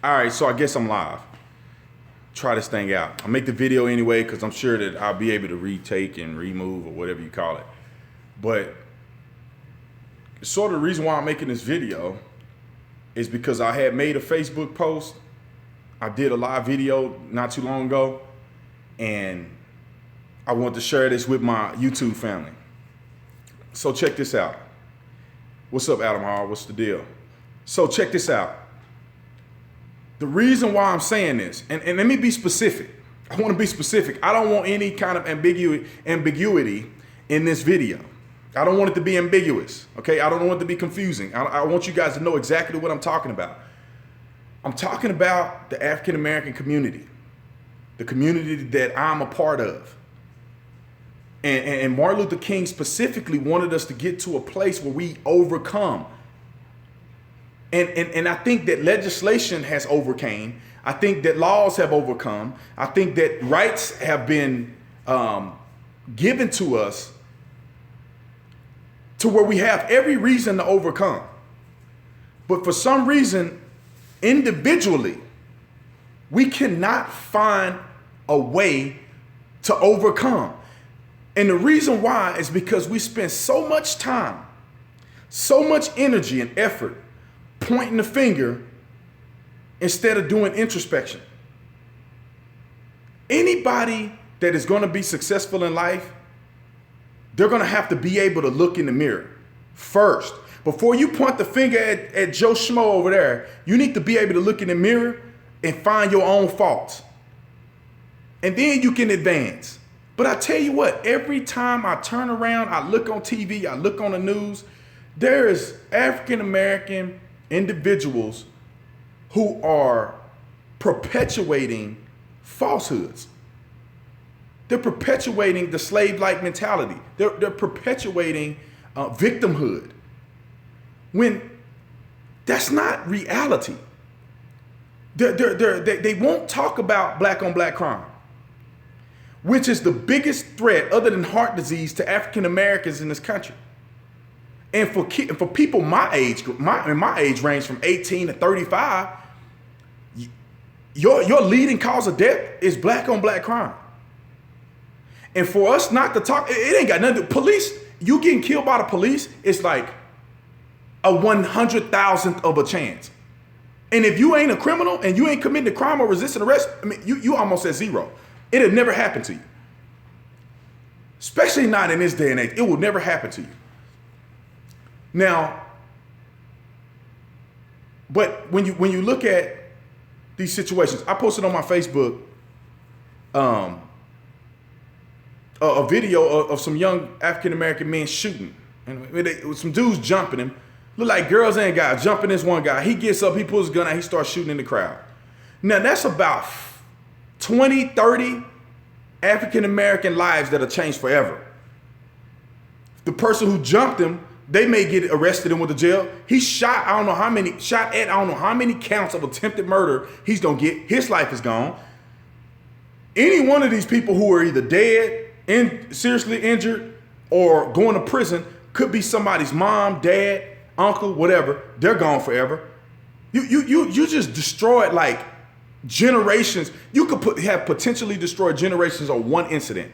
All right, so I guess I'm live. Try this thing out. I'll make the video anyway because I'm sure that I'll be able to retake and remove or whatever you call it. But sort of the reason why I'm making this video is because I had made a Facebook post. I did a live video not too long ago, and I want to share this with my YouTube family. So check this out. What's up, Adam Hall? What's the deal? So check this out. The reason why I'm saying this, and let me be specific. I want to be specific. I don't want any kind of ambiguity in this video. I don't want it to be ambiguous, okay? I don't want it to be confusing. I want you guys to know exactly what I'm talking about. I'm talking about the African American community, the community that I'm a part of. And Martin Luther King specifically wanted us to get to a place where we overcome. And I think that legislation has overcame. I think that laws have overcome. I think that rights have been given to us to where we have every reason to overcome. But for some reason, individually, we cannot find a way to overcome. And the reason why is because we spend so much time, so much energy and effort pointing the finger instead of doing introspection. Anybody that is going to be successful in life, they're going to have to be able to look in the mirror first. Before you point the finger at Joe Schmo over there, you need to be able to look in the mirror and find your own faults. And then you can advance. But I tell you what, every time I turn around, I look on TV, I look on the news, there is African American individuals who are perpetuating falsehoods. They're perpetuating the slave-like mentality. They're perpetuating victimhood. When that's not reality. They won't talk about black-on-black crime, which is the biggest threat other than heart disease to African Americans in this country. And for people my age, in my age range from 18 to 35, your leading cause of death is black-on-black crime. And for us not to talk, it ain't got nothing to police. You getting killed by the police, it's like a 100,000th of a chance. And if you ain't a criminal and you ain't committing a crime or resisting arrest, I mean, you almost at zero. It'll never happen to you. Especially not in this day and age. It will never happen to you. Now, but when you look at these situations, I posted on my Facebook a video of some young African American men shooting, and some dudes jumping him. Look like girls and guys jumping this one guy. He gets up, he pulls his gun out, he starts shooting in the crowd. Now that's about 20, 30 African American lives that have changed forever. The person who jumped him, they may get arrested and went to jail. He shot I don't know how many counts of attempted murder he's gonna get. His life is gone. Any one of these people who are either dead, seriously injured, or going to prison could be somebody's mom, dad, uncle, whatever. They're gone forever. You just destroyed like generations. You could have potentially destroyed generations on one incident,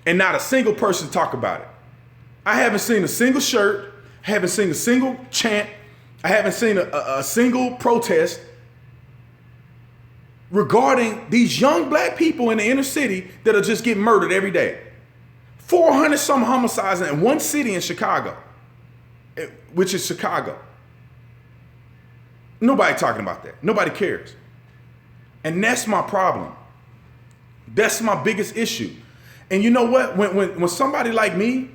and not a single person talk about it. I haven't seen a single shirt, haven't seen a single chant, I haven't seen a single protest regarding these young black people in the inner city that are just getting murdered every day. 400 some homicides in one city in Chicago, which is Chicago. Nobody talking about that. Nobody cares. And that's my problem. That's my biggest issue. And you know what? When somebody like me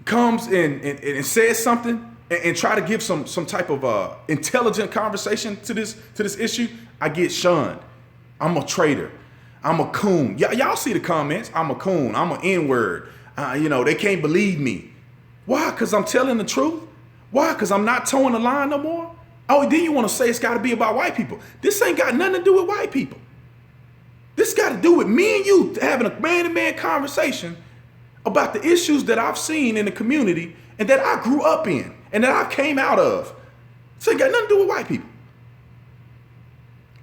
comes and says something and try to give some type of intelligent conversation to this issue, I get shunned. I'm a traitor. I'm a coon. Y'all see the comments. I'm a coon. I'm an N-word. They can't believe me. Why? Because I'm telling the truth? Why? Because I'm not towing the line no more? Oh, then you want to say it's got to be about white people. This ain't got nothing to do with white people. This got to do with me and you having a man-to-man conversation about the issues that I've seen in the community and that I grew up in and that I came out of. This ain't got nothing to do with white people.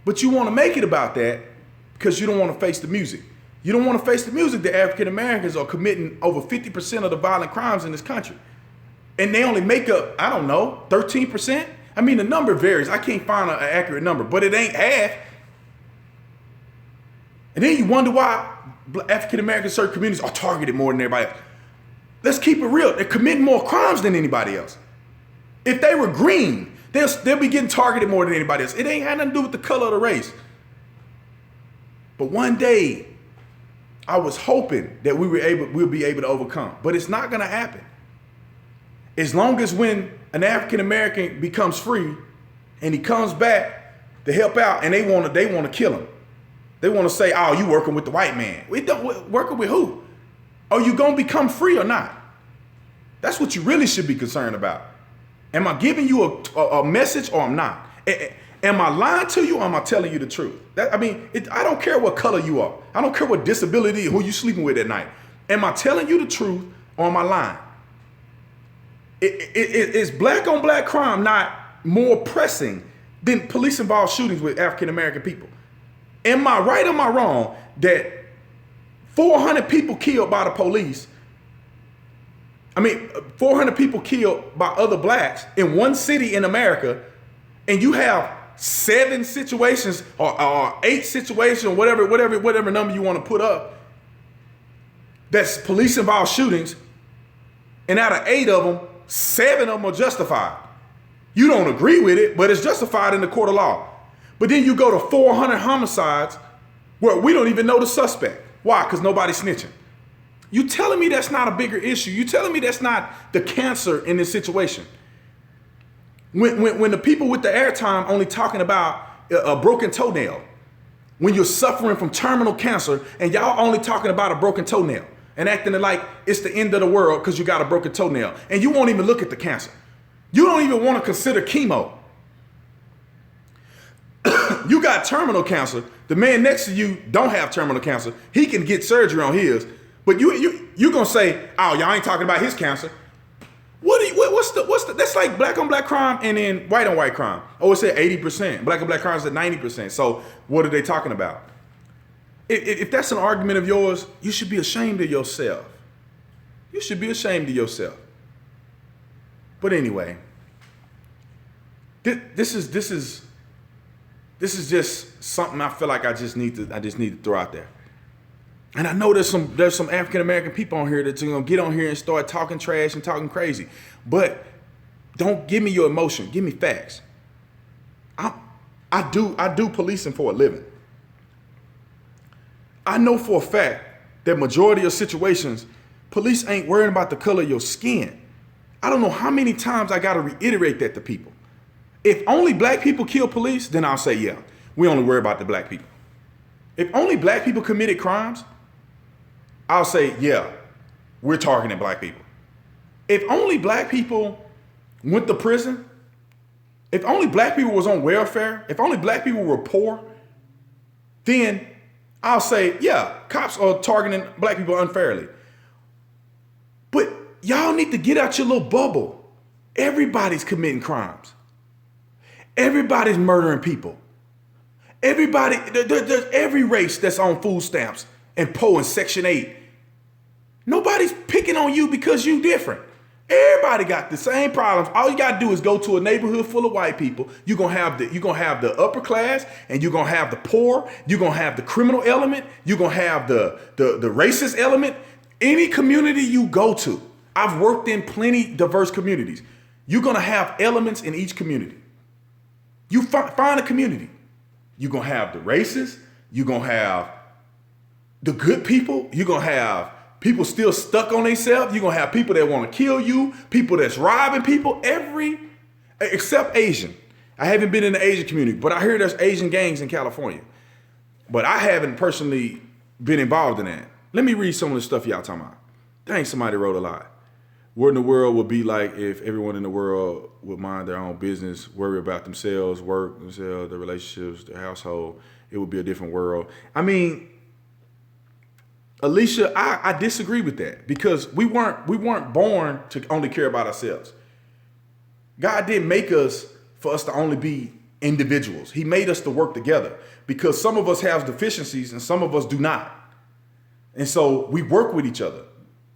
But you want to make it about that because you don't want to face the music. You don't want to face the music that African Americans are committing over 50% of the violent crimes in this country. And they only make up, I don't know, 13%? I mean, the number varies. I can't find an accurate number, but it ain't half. And then you wonder why African Americans, certain communities are targeted more than everybody else. Let's keep it real. They're committing more crimes than anybody else. If they were green, they'll be getting targeted more than anybody else. It ain't had nothing to do with the color of the race. But one day, I was hoping that we'll be able to overcome. But it's not gonna happen. As long as when an African American becomes free and he comes back to help out and they wanna kill him. They wanna say, oh, you working with the white man. We don't working with who? Are you gonna become free or not? That's what you really should be concerned about. Am I giving you a message or I'm not? Am I lying to you or am I telling you the truth? I don't care what color you are. I don't care what disability, who you sleeping with at night. Am I telling you the truth or am I lying? Is black on black crime not more pressing than police involved shootings with African American people? Am I right or am I wrong that 400 people killed by the police, 400 people killed by other blacks in one city in America, and you have 7 situations or 8 situations, or whatever number you want to put up, that's police involved shootings, and out of 8 of them, 7 of them are justified. You don't agree with it, but it's justified in the court of law. But then you go to 400 homicides where we don't even know the suspect. Why? Because nobody's snitching. You telling me that's not a bigger issue? You telling me that's not the cancer in this situation? When the people with the airtime only talking about a broken toenail, when you're suffering from terminal cancer and y'all only talking about a broken toenail and acting like it's the end of the world because you got a broken toenail, and you won't even look at the cancer. You don't even want to consider chemo. You got terminal cancer. The man next to you don't have terminal cancer. He can get surgery on his, but you gonna say, oh, y'all ain't talking about his cancer. What's the that's like black on black crime and then white on white crime. Oh, it said 80%. Black on black crime is at 90%. So what are they talking about? If that's an argument of yours, you should be ashamed of yourself. You should be ashamed of yourself. But anyway, this is just something I feel like I just need to throw out there. And I know there's some African American people on here that's gonna get on here and start talking trash and talking crazy. But don't give me your emotion. Give me facts. I do policing for a living. I know for a fact that majority of situations, police ain't worrying about the color of your skin. I don't know how many times I gotta reiterate that to people. If only black people kill police, then I'll say, yeah, we only worry about the black people. If only black people committed crimes, I'll say, yeah, we're targeting black people. If only black people went to prison, if only black people was on welfare, if only black people were poor, then I'll say, yeah, cops are targeting black people unfairly. But y'all need to get out your little bubble. Everybody's committing crimes. Everybody's murdering people. Everybody, there's every race that's on food stamps and POE and Section 8. Nobody's picking on you because you different. Everybody got the same problems. All you gotta do is go to a neighborhood full of white people. You're gonna have the upper class, and you're gonna have the poor. You're gonna have the criminal element. You're gonna have the racist element. Any community you go to, I've worked in plenty diverse communities. You're gonna have elements in each community. You find a community. You're gonna have the racists. You're gonna have the good people. You're gonna have people still stuck on themselves. You're gonna have people that want to kill you, people that's robbing people, except Asian. I haven't been in the Asian community, but I hear there's Asian gangs in California. But I haven't personally been involved in that. Let me read some of the stuff y'all talking about. Dang, somebody wrote a lot. What in the world would be like if everyone in the world would mind their own business, worry about themselves, work themselves, their relationships, their household? It would be a different world. I mean, Alicia, I disagree with that because we weren't born to only care about ourselves. God didn't make us for us to only be individuals. He made us to work together because some of us have deficiencies and some of us do not. And so we work with each other.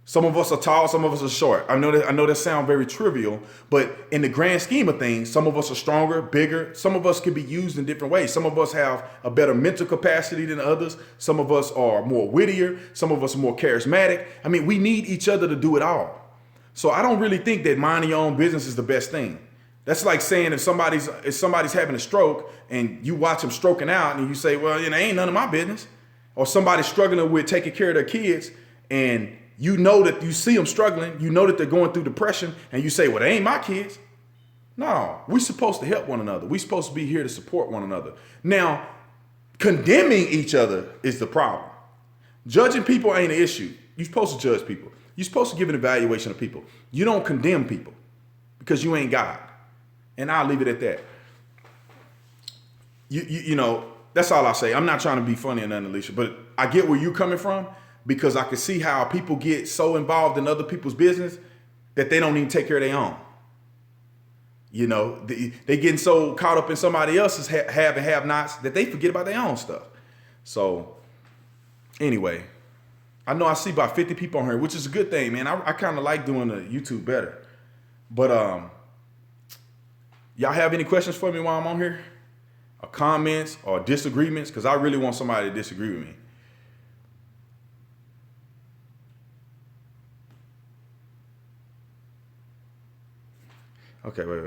Some of us are tall, some of us are short. I know that sounds very trivial, but in the grand scheme of things, some of us are stronger, bigger. Some of us can be used in different ways. Some of us have a better mental capacity than others. Some of us are more wittier. Some of us are more charismatic. I mean, we need each other to do it all. So I don't really think that minding your own business is the best thing. That's like saying if somebody's having a stroke and you watch them stroking out and you say, well, ain't none of my business. Or somebody's struggling with taking care of their kids and you know that you see them struggling, you know that they're going through depression, and you say, well, they ain't my kids. No, we're supposed to help one another. We're supposed to be here to support one another. Now, condemning each other is the problem. Judging people ain't an issue. You're supposed to judge people. You're supposed to give an evaluation of people. You don't condemn people because you ain't God. And I'll leave it at that. You know, that's all I say. I'm not trying to be funny or nothing, Alicia, but I get where you're coming from. Because I can see how people get so involved in other people's business that they don't even take care of their own. You know, they getting so caught up in somebody else's have and have nots that they forget about their own stuff. So anyway, I know I see about 50 people on here, which is a good thing, man. I kind of like doing the YouTube better. But y'all have any questions for me while I'm on here? Or comments or disagreements? Because I really want somebody to disagree with me. Okay, wait.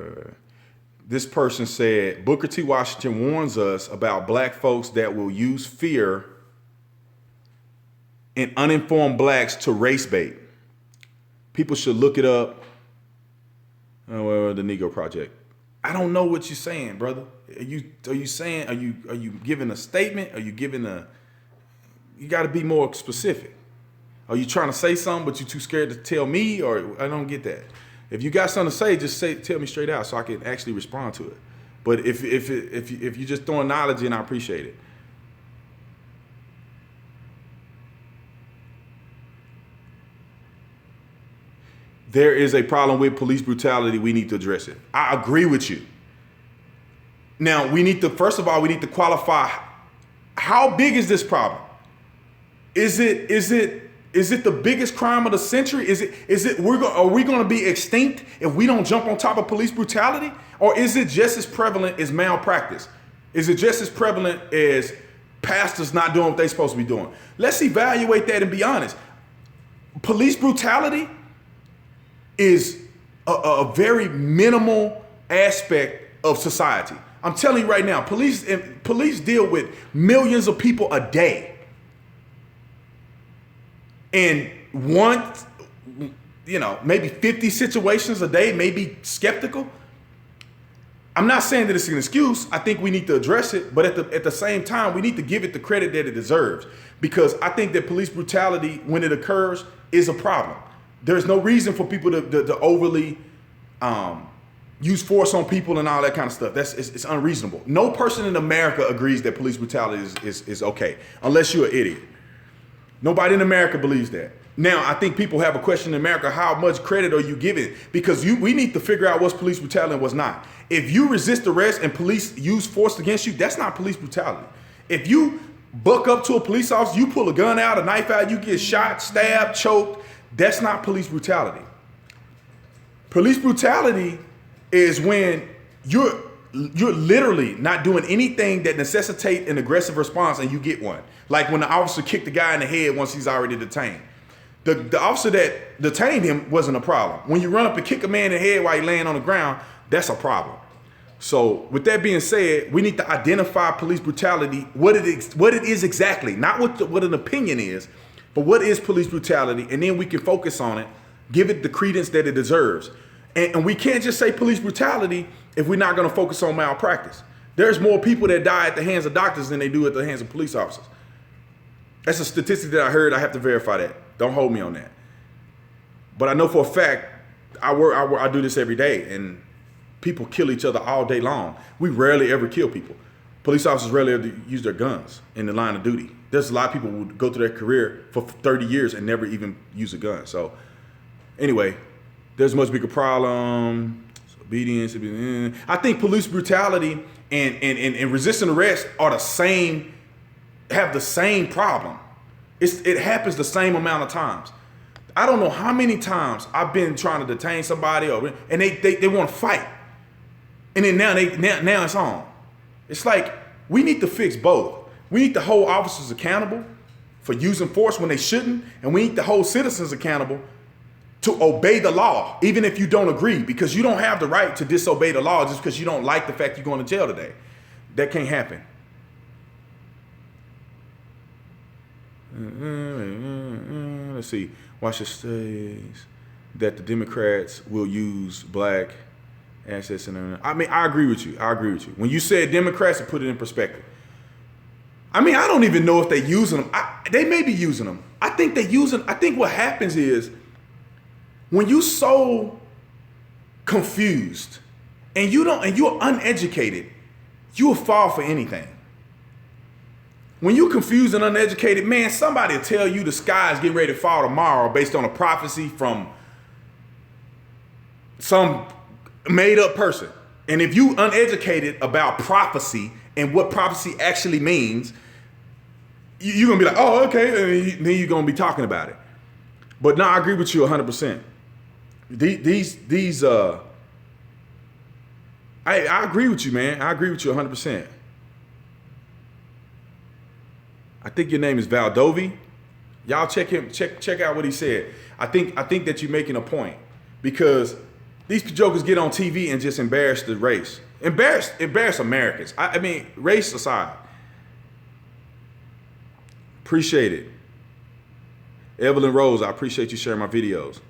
This person said, Booker T. Washington warns us about black folks that will use fear and uninformed blacks to race bait. People should look it up. Oh, the Negro Project. I don't know what you're saying, brother. Are you giving a statement? Are you giving you got to be more specific. Are you trying to say something, but you're too scared to tell me? Or I don't get that. If you got something to say, just tell me straight out so I can actually respond to it. But if you're just throwing knowledge in, I appreciate it. There is a problem with police brutality. We need to address it. I agree with you. Now, first of all, we need to qualify how big is this problem? Is it the biggest crime of the century? Are we going to be extinct if we don't jump on top of police brutality? Or is it just as prevalent as malpractice? Is it just as prevalent as pastors not doing what they're supposed to be doing? Let's evaluate that and be honest. Police brutality is a very minimal aspect of society. I'm telling you right now, police deal with millions of people a day. And maybe 50 situations a day may be skeptical. I'm not saying that it's an excuse. I think we need to address it. But at the same time, we need to give it the credit that it deserves. Because I think that police brutality, when it occurs, is a problem. There's no reason for people to overly use force on people and all that kind of stuff. It's unreasonable. No person in America agrees that police brutality is okay, unless you're an idiot. Nobody in America believes that. Now, I think people have a question in America, how much credit are you giving? Because we need to figure out what's police brutality and what's not. If you resist arrest and police use force against you, that's not police brutality. If you buck up to a police officer, you pull a gun out, a knife out, you get shot, stabbed, choked, that's not police brutality. Police brutality is when you're literally not doing anything that necessitates an aggressive response and you get one. Like when the officer kicked the guy in the head once he's already detained. The officer that detained him wasn't a problem. When you run up and kick a man in the head while he's laying on the ground, that's a problem. So with that being said, we need to identify police brutality, what it is exactly, not what an opinion is, but what is police brutality, and then we can focus on it, give it the credence that it deserves. And we can't just say police brutality if we're not going to focus on malpractice. There's more people that die at the hands of doctors than they do at the hands of police officers. That's a statistic that I heard. I have to verify that. Don't hold me on that. But I know for a fact, I do this every day, and people kill each other all day long. We rarely ever kill people. Police officers rarely ever use their guns in the line of duty. There's a lot of people who go through their career for 30 years and never even use a gun. So anyway, there's a much bigger problem. Obedience. I think police brutality and resisting arrest are have the same problem. It happens the same amount of times. I don't know how many times I've been trying to detain somebody and they want to fight. And then now it's on. It's like we need to fix both. We need to hold officers accountable for using force when they shouldn't, and we need to hold citizens accountable to obey the law, even if you don't agree, because you don't have the right to disobey the law just because you don't like the fact you're going to jail today. That can't happen. Let's see. Watch it stays that the Democrats will use black assets. I mean, I agree with you. When you said Democrats, to put it in perspective. I mean, I don't even know if they're using them. They may be using them. I think what happens is when you so confused and you're uneducated, you will fall for anything. When you're confused and uneducated, man, somebody will tell you the sky is getting ready to fall tomorrow based on a prophecy from some made up person. And if you uneducated about prophecy and what prophecy actually means, you're going to be like, oh, okay. And then you're going to be talking about it. But no, I agree with you 100%. I agree with you, man. I agree with you 100%. I think your name is Valdovi. Y'all check out what he said. I think that you're making a point, because these jokers get on TV and just embarrass the race. Embarrass Americans. I mean, race aside. Appreciate it. Evelyn Rose, I appreciate you sharing my videos.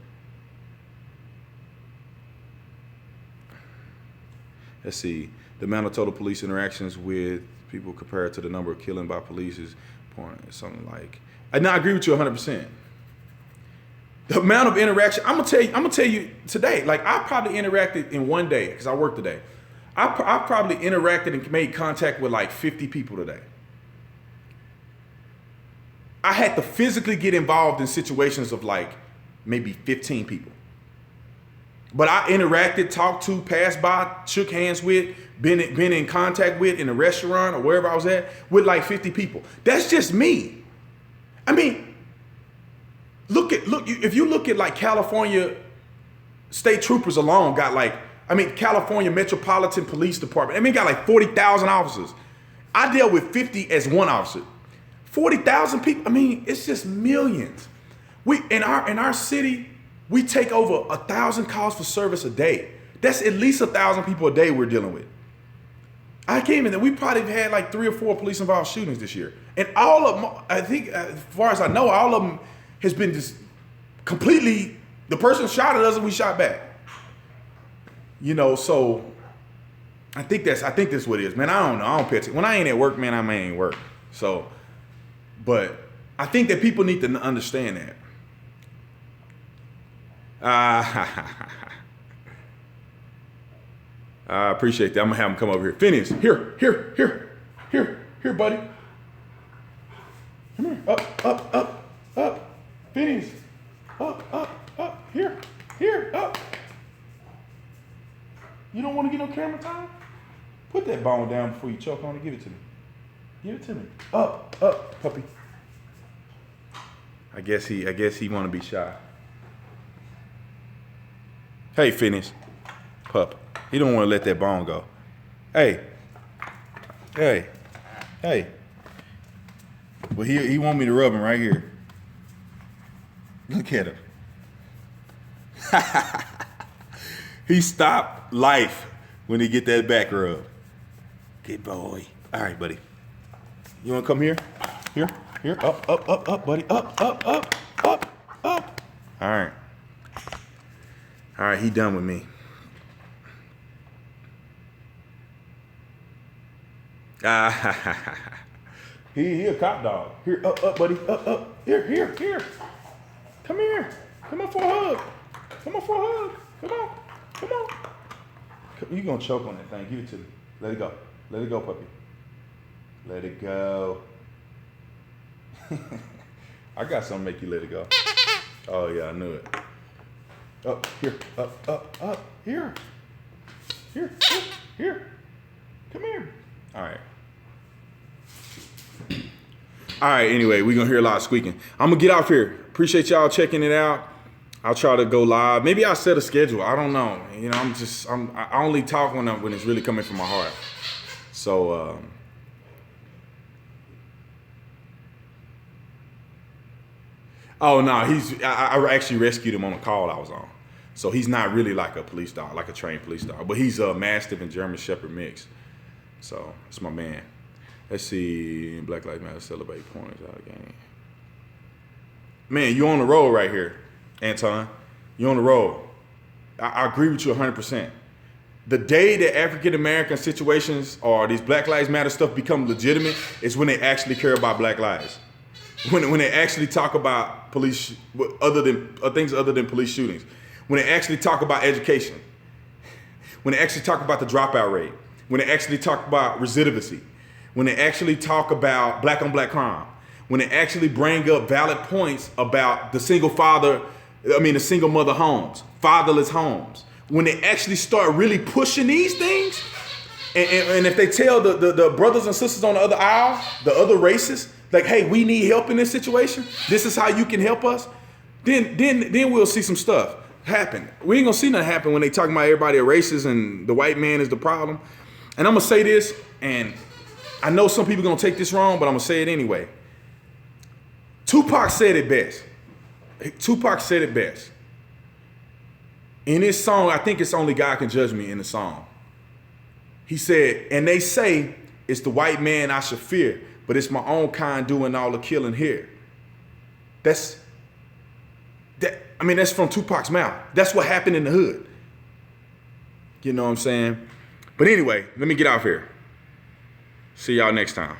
Let's see. The amount of total police interactions with people compared to the number of killing by police is something like. And I agree with you 100%. The amount of interaction, I'm gonna tell you today. Like, I probably interacted in one day, because I work today. I probably interacted and made contact with like 50 people today. I had to physically get involved in situations of like maybe 15 people. But I interacted, talked to, passed by, shook hands with, been in contact with in a restaurant or wherever I was at with like 50 people. That's just me. I mean, if you look at like California state troopers alone California Metropolitan Police Department, got like 40,000 officers. I dealt with 50 as one officer. 40,000 people, it's just millions. In our city, we take over 1,000 calls for service a day. That's at least 1,000 people a day we're dealing with. I came in there, we probably had like 3 or 4 police involved shootings this year. And all of them, I think, as far as I know, all of them has been just completely, the person shot at us and we shot back. So I think that's what it is, man. I don't know. I don't pay attention. When I ain't at work, man, I ain't work. So, but I think that people need to understand that. I appreciate that. I'm gonna have him come over here. Phineas, here, buddy. Come here. Up. Phineas, up. Here, up. You don't want to get no camera time? Put that bone down before you choke on it. Give it to me. Up, puppy. I guess he want to be shy. Hey, Phineas, pup. He don't want to let that bone go. Hey. But he want me to rub him right here. Look at him. He stopped life when he get that back rub. Good boy. All right, buddy. You want to come here? Here. Up, buddy. Up. All right. All right, he done with me. He a cop dog. Here, up, buddy. Up. Here. Come here. Come on for a hug. Come on. You gonna choke on that thing. Give it to me. Let it go, puppy. Let it go. I got something to make you let it go. Oh yeah, I knew it. Up, here. Here. Come here. All right. All right, anyway, we're going to hear a lot of squeaking. I'm going to get off here. Appreciate y'all checking it out. I'll try to go live. Maybe I'll set a schedule. I don't know. You know, I only talk when it's really coming from my heart. So, oh, no, I actually rescued him on a call I was on. So he's not really like a police dog, like a trained police dog. But he's a Mastiff and German Shepherd mix. So, it's my man. Let's see. Black Lives Matter celebrate points out of game. Man, you on the road right here, Anton. You on the road. I agree with you 100%. The day that African American situations or these Black Lives Matter stuff become legitimate is when they actually care about Black lives. When they actually talk about police things other than police shootings. When they actually talk about education. When they actually talk about the dropout rate. When they actually talk about recidivism. When they actually talk about black on black crime, when they actually bring up valid points about the single mother homes, fatherless homes, when they actually start really pushing these things, and if they tell the brothers and sisters on the other aisle, the other races, like, hey, we need help in this situation, this is how you can help us, then we'll see some stuff happen. We ain't gonna see nothing happen when they talking about everybody a racist and the white man is the problem. And I'm gonna say this, and I know some people gonna take this wrong, but I'm gonna say it anyway. Tupac said it best. In his song, I think it's Only God Can Judge Me in the song. He said, and they say it's the white man I should fear, but it's my own kind doing all the killing here. That's from Tupac's mouth. That's what happened in the hood. You know what I'm saying? But anyway, let me get out here. See y'all next time.